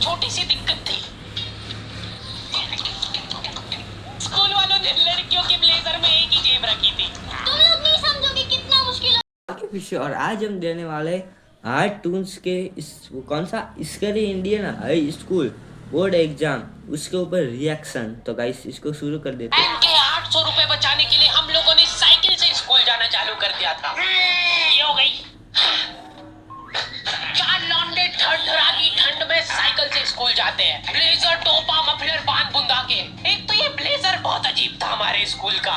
छोटी सी दिक्कत थी। स्कूल वालों ने लड़कियों के ब्लेजर में एक ही जेब रखी थी। इनके 800 रुपए बचाने के लिए हम लोगों ने साइकिल से स्कूल जाना चालू कर दिया था। ये हो गई। 4 लौंडे थरथराती ठंड में साइकिल से स्कूल जाते हैं, ब्लेजर टोपा मफलर बांध बुंदा के। एक तो ये ब्लेजर बहुत अजीब था हमारे स्कूल का।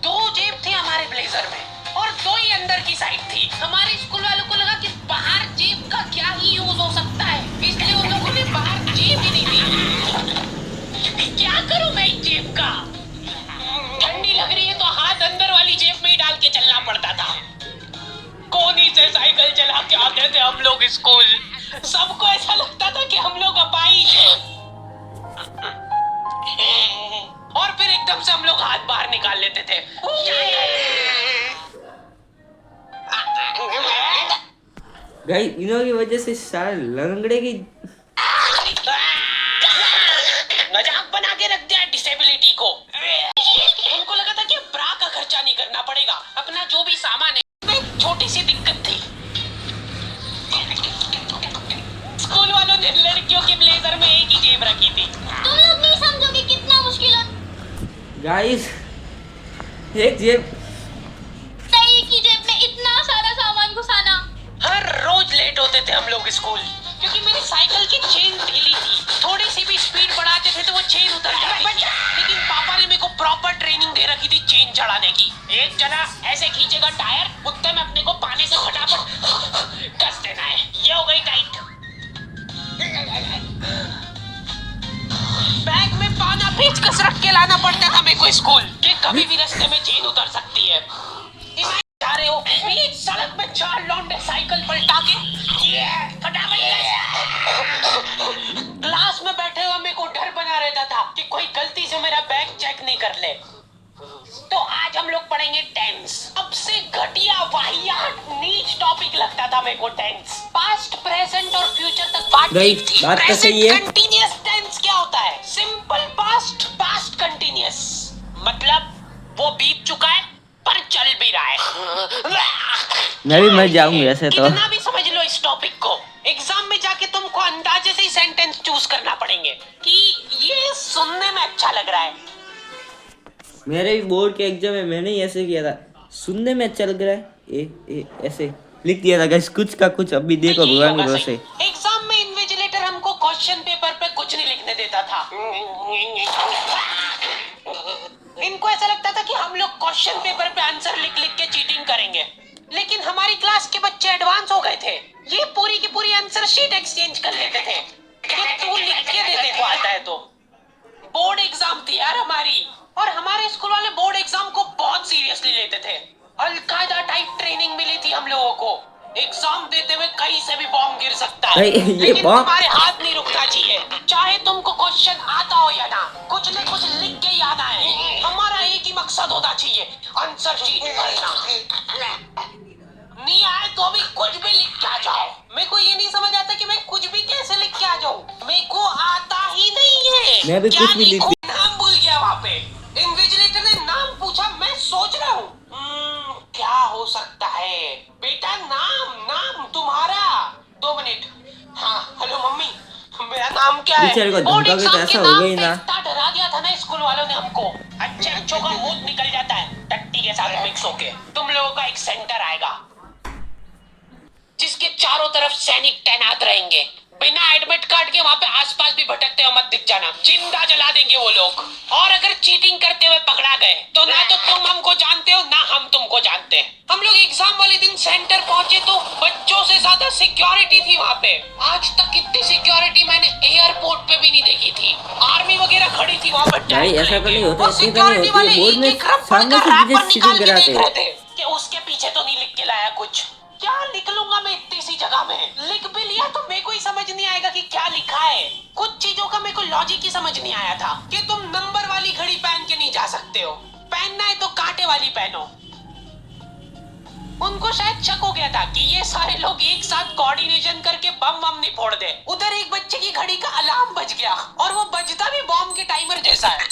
2 जेब थे हमारे ब्लेजर में और 2 ही अंदर की साइड थी। हमारे स्कूल वालों को लगा कि बाहर जेब का क्या ही यूज हो सकता है, इसलिए उन लोगों ने बाहर जेब ही नहीं दी। क्या करूं मैं इस जेब का? ठंडी लग रही है तो हाथ अंदर वाली जेब में ही डाल के चलना पड़ता था। कोनी से साइकिल चला के आते थे हम लोग स्कूल। सबको ऐसा लगता था कि हम लोग अपाहिज हैं। और फिर एकदम से हम लोग हाथ बाहर निकाल लेते थे। गाइस इन्हों की वजह से सारे लंगड़े की मजाक बना के रख दिया डिसेबिलिटी को। उनको लगा था कि ब्रा का खर्चा नहीं करना पड़ेगा, अपना जो भी सामान है। एक छोटी सी दिक्कत थी। स्कूल वालों ने लड़कियों के ब्लेजर में एक ही जेब रखी थी। तुम लोग नहीं समझोगे कितना मुश्किल है। गाइस एक जेब एक ही जेब में इतना सारा सामान घुसाना। हर रोज लेट होते थे हम लोग स्कूल, क्योंकि मेरी साइकिल की चेन ढीली थी। थोड़ी सी भी स्पीड बढ़ाते थे तो वो चेन उतर जाती थी। लेकिन पापा ने मेरे को प्रॉपर ट्रेनिंग दे रखी थी चेन चढ़ाने की। एक जना ऐसे खींचेगा टायर, उतने में अपने को पानी से फटाफट कस देना है। ये हो गई टाइट। बैग में पाना पेचकस रख के लाना पड़ता था मेरे को स्कूल, कि कभी भी रास्ते में चेन उतर सकती है। जा रहे हो बीच सड़क में 4 लौंडे साइकिल पलटा के फटाफट क्लास में बैठे हुए मेरे को डर बना रहता था कि कोई गलती से मेरा बैग चेक नहीं कर ले। तो आज हम लोग पढ़ेंगे टेंस। सबसे घटिया वाहियात नीच टॉपिक लगता था मेरे को टेंस। पास्ट प्रेजेंट और फ्यूचर तक बात ठीक थी। बात तो सही है। कंटीन्यूअस टेंस क्या होता है? सिंपल पास्ट, पास्ट कंटीन्यूअस मतलब वो बीत चुका है पर चल भी रहा है। मैं भी मर जाऊंगी ऐसे तो। इतना भी समझ लो इस टॉपिक को। एग्जाम में जाके तुमको अंदाजे से ही सेंटेंस चूज करना पड़ेंगे कि ये सुनने में अच्छा लग रहा है। मेरे भी बोर्ड के एग्जाम में मैंने ही ऐसे किया था, सुनने में अच्छा लग रहा है ऐसे लिख दिया था। गाइस कुछ का कुछ अभी देखो भगवान के भरोसे। एग्जाम में इन्विजिलेटर हमको क्वेश्चन पेपर पे कुछ नहीं लिखने देता था। इनको ऐसा लगता था कि हम लोग क्वेश्चन पेपर पे आंसर लिख लिख के चीटिंग करेंगे। लेकिन हमारी क्लास के बच्चे एडवांस हो गए थे। ये पूरी की पूरी आंसर शीट एक्सचेंज कर लेते थे कि तू लिख के दे देखो आता है तो। बोर्ड एग्जाम थी यार हमारी, और हमारे स्कूल वाले बोर्ड एग्जाम को बहुत सीरियसली लेते थे। अलकायदा टाइप ट्रेनिंग मिली थी हम लोगों को। एग्जाम देते हुए कहीं से भी बॉम्ब गिर सकता है, लेकिन तुम्हारे हाथ नहीं रुकना चाहिए। चाहे तुमको क्वेश्चन आता हो या ना, कुछ न कुछ लिख के याद आए। हमारा एक ही मकसद होना चाहिए, आंसर शीट भरना। नहीं आए तो भी कुछ भी लिख के आ जाओ। मेरे को ये नहीं समझ आता कि मैं कुछ भी कैसे लिख के आ जाऊं। मेरे को आता ही नहीं है। मैं भी कुछ भी लिख नाम भूल गया वहाँ पे। इन्विजिलेटर ने नाम पूछा, मैं सोच रहा हूँ क्या हो सकता है। बेटा नाम तुम्हारा। 2 मिनट। हाँ हेलो मम्मी, मेरा नाम क्या है? बेचारे को धमका के तो ऐसा हो गई ना। डरा दिया था ना स्कूल वालों ने हमको। अच्छे अच्छों का मूड निकल जाता है टट्टी के साथ मिक्स होके। तुम लोगों का एक सेंटर आएगा जिसके चारों तरफ सैनिक तैनात रहेंगे। बिना एडमिट कार्ड के वहाँ पे आसपास भी भटकते हुए मत दिख जाना, जिंदा जला देंगे वो लोग। और अगर चीटिंग करते हुए पकड़ा गए तो ना तो तुम हमको जानते हो ना हम तुमको जानते हैं। हम लोग एग्जाम वाले दिन सेंटर पहुंचे तो बच्चों से ज्यादा सिक्योरिटी थी वहाँ पे। आज तक इतनी सिक्योरिटी मैंने एयरपोर्ट पे भी नहीं देखी थी। आर्मी वगैरह खड़ी थी वहाँ पर। ऐसा तो नहीं होता, सिक्योरिटी वाले बोर्ड में सामने से चीटिंग कराते हैं कि उसके पीछे तो नहीं लिख के लाया कुछ। क्या लिख लूंगा मैं इतनी सी जगह में? लिख भी लिया तो मेरे को ही समझ नहीं आएगा कि क्या लिखा है। कुछ चीजों का मेरे को लॉजिक ही समझ नहीं आया था कि तुम नंबर वाली घड़ी पहन के नहीं जा सकते हो, पहनना है तो कांटे वाली पहनो। उनको शायद शक हो गया था कि ये सारे लोग एक साथ कोऑर्डिनेशन करके बम नहीं फोड़ दे। उधर एक बच्चे की घड़ी का अलार्म बज गया और वो बजता भी बॉम्ब के टाइमर जैसा है।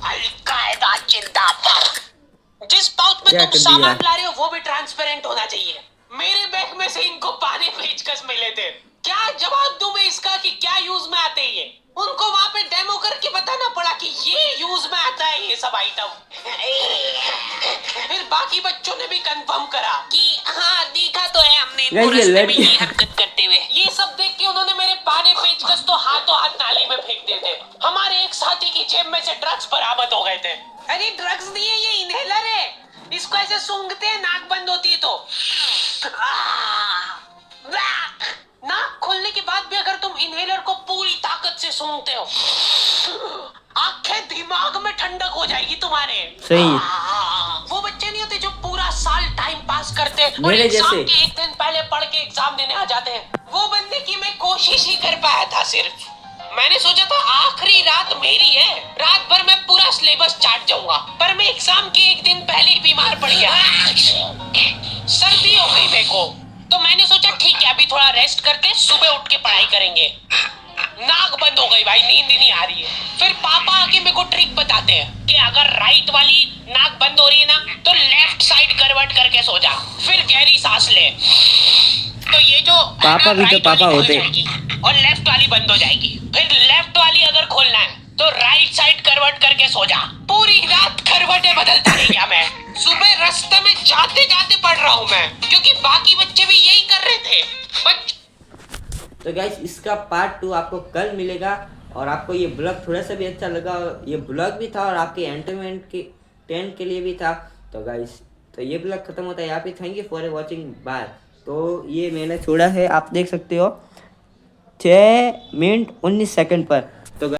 अलकायदा जिंदाबाद। जिस पाउच में क्या तुम कर सामान दिया? ला रहे हो वो भी ट्रांसपेरेंट होना चाहिए। मेरे बैग में से इनको पानी पेचकस मिले थे। क्या जवाब दूं मैं इसका कि क्या यूज में आते हैं ये? उनको वहां पे डेमो करके बताना पड़ा कि ये यूज में आता है ये सब आइटम। फिर बाकी बच्चों ने भी कंफर्म करा कि हाँ देखा तो है हमने इनको Guys, ये रास्ते में लड़की- ये हरकत करते हुए। ये सब देख के उन्होंने मेरे पाने पेचकस तो हाथों हाथ नाली में फेंक दिए थे। हमारे एक साथी की जेब में से ड्रग्स बरामद हो गए थे। अरे ड्रग्स नहीं है, ये इनहेलर है। इसको ऐसे सूंघते हैं, नाक बंद होती है तो नाक खोलने के बाद भी अगर तुम इनहेलर को पूरी ताकत से सूंघते हो, आंखें दिमाग में ठंडक हो जाएगी तुम्हारे। सही। वो बच्चे नहीं होते जो पूरा साल टाइम पास करते हैं और मेरे एग्जाम जैसे। के एक दिन पहले पढ़ के एग्जाम देने आ जाते हैं। वो बनने की मैं कोशिश ही कर पाया था सिर्फ। मैंने सोचा था आखिरी रात मेरी है, रात भर मैं पूरा सिलेबस चाट जाऊंगा, पर मैं एग्जाम के एक दिन पहले ही बीमार पड़ गया। सर्दी हो गई मेरे को, तो मैंने सोचा ठीक है अभी थोड़ा रेस्ट करते, सुबह उठ के पढ़ाई करेंगे। नाक बंद हो गई भाई, नींद ही नहीं आ रही है। फिर पापा आके मेरे को ट्रिक बताते हैं कि अगर राइट वाली नाक बंद हो रही है ना तो लेफ्ट साइड करवट करके सो जा, फिर गहरी सांस ले, तो ये जो पापा भी तो राइट वाली पापा खुल होते। जाएगी और लेफ्ट वाली बंद हो जाएगी। फिर लेफ्ट वाली अगर खोलना है तो राइट साइड करवट करके सो जा। पूरी रात करवटें बदलता रह गया मैं। सुबह रास्ते में जाते जाते पढ़ रहा हूँ मैं, क्योंकि बाकी बच्चे भी यही कर रहे थे। तो गाइस इसका पार्ट 2 आपको कल मिलेगा। और आपको ये ब्लॉग थोड़ा सा भी अच्छा लगा, ये ब्लॉग भी था और आपके एंटरटेनमेंट के टेंट के लिए भी था। तो गाइस तो ये ब्लॉग खत्म होता है यहाँ पे। Thank you for watching, bye. तो ये मैंने छोड़ा है, आप देख सकते हो 6 मिनट 19 सेकंड पर।